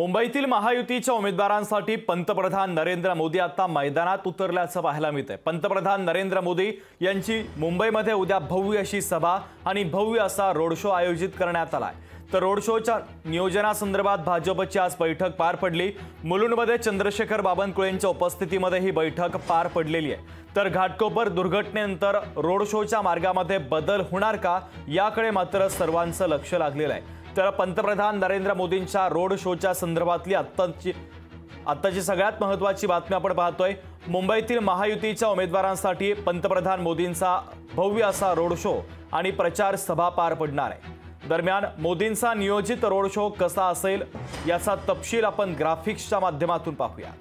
मुंबईतील महायुतीच्या उमेदवारांसाठी पंतप्रधान नरेंद्र मोदी आता मैदानात उतरल्याचं पाहायला मिळतंय। पंतप्रधान नरेंद्र मोदी यांची मुंबईमध्ये उद्या भव्य अशी सभा आणि भव्य असा रोड शो आयोजित करण्यात आलाय। तर रोड शोच्या नियोजनासंदर्भात भाजपची आज बैठक पार पडली। मुलुंडमध्ये चंद्रशेखर बावनकुळेंच्या उपस्थितीमध्ये ही बैठक पार पडलेली आहे। तर घाटकोपर दुर्घटनेनंतर रोड शोच्या मार्गामध्ये बदल होणार का याकडे मात्र सर्वांचं लक्ष लागलेलं आहे। तर पंतप्रधान नरेंद्र मोदींच्या रोड शोच्या संदर्भातली आत्ताची सगळ्यात महत्त्वाची बातमी आपण पाहतोय। मुंबईतील महायुतीच्या उमेदवारांसाठी पंतप्रधान मोदींचा भव्य असा रोड शो आणि प्रचार सभा पार पडणार आहे। दरम्यान मोदींचा नियोजित रोड शो कसा असेल याचा तपशील आपण ग्राफिक्सच्या माध्यमातून पाहूया।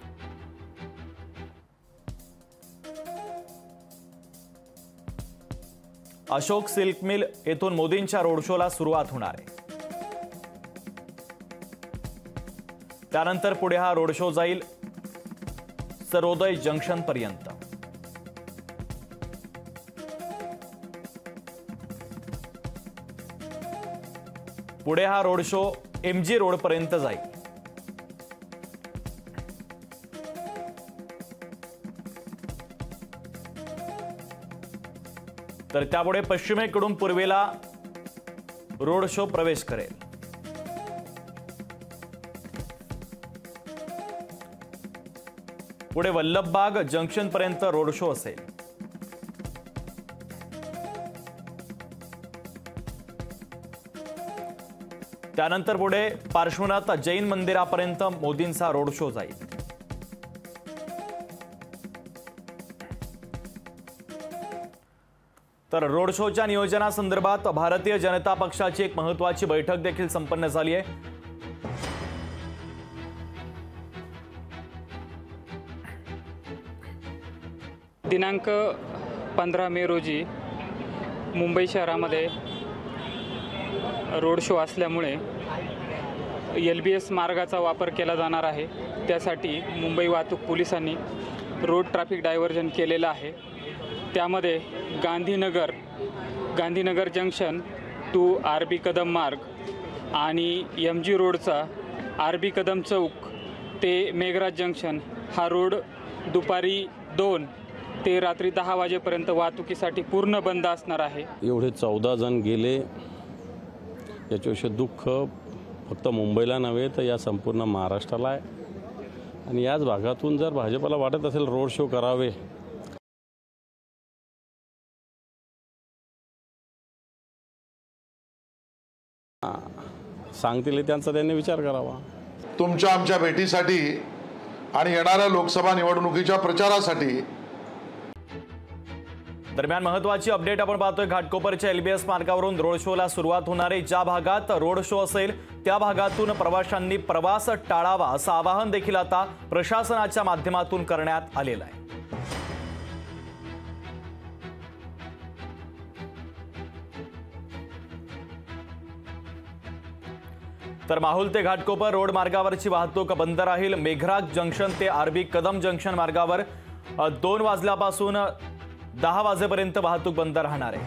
अशोक सिल्क मिल येथून मोदींच्या रोड शोला सुरुवात होणार आहे। त्यानंतर पुढे हा रोड शो जाईल सर्वोदय जंक्शन पर्यंत। पुढे हा रोड शो एमजी रोड पर्यंत जाईल। तर त्यापुढे पश्चिमेकडून पूर्वेला रोड शो प्रवेश करेल। पुढे वल्लभबाग जंक्शन पर्यंत रोड शो असेल। त्यानंतर पुढे पार्श्वनाथ जैन मंदिरापर्यंत मोदींचा रोड शो जाईल। तर रोड शोच्या नियोजनासंदर्भात भारतीय जनता पक्षाची एक महत्त्वाची बैठक देखील संपन्न झाली आहे। दिनांक 15 मे रोजी मुंबई शहरामध्ये रोड शो असल्यामुळे LBS मार्गाचा वापर केला जाणार आहे। त्यासाठी मुंबई वाहतूक पोलिसांनी रोड ट्रॅफिक डायव्हर्जन केलेलं आहे। त्यामध्ये Gandhinagar junction to RB Kadam Marg आणि MG रोडचा RB कदम चौक ते मेघराज जंक्शन हा रोड दुपारी 2 ते रात्री 10 वाजेपर्यंत वाहतुकीसाठी पूर्ण बंद असणार आहे। एवढे 14 जण गेले याच्याविषयी दुःख फक्त मुंबईला नव्हे तर या संपूर्ण महाराष्ट्राला आहे। आणि याच भागातून जर भाजपला वाटत असेल रोड शो करावे सांगतील त्यांचा त्यांनी विचार करावा। तुमच्या आमच्या भेटीसाठी आणि येणाऱ्या लोकसभा निवडणुकीच्या प्रचारासाठी। दरम्यान महत्त्वाची अपडेट आपण पाहतोय। घाटकोपरच्या LBS मार्गावरून रोड शोला सुरुवात होणार आहे। ज्या भागात रोड शो असेल त्या भागातून प्रवाशांनी प्रवास टाळावा असं आवाहन देखील आता प्रशासनाच्या माध्यमातून करण्यात आलेलं आहे। तर माहुल ते घाटकोपर रोड मार्गावरची वाहतूक बंद राहील। मेघराज जंक्शन ते RB कदम जंक्शन मार्गावर 2 वाजल्यापासून 10 वाजेपर्यंत वाहतूक बंद राहणार आहे।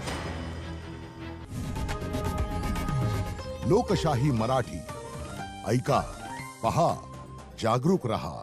लोकशाही मराठी ऐका, पहा, जागरूक रहा।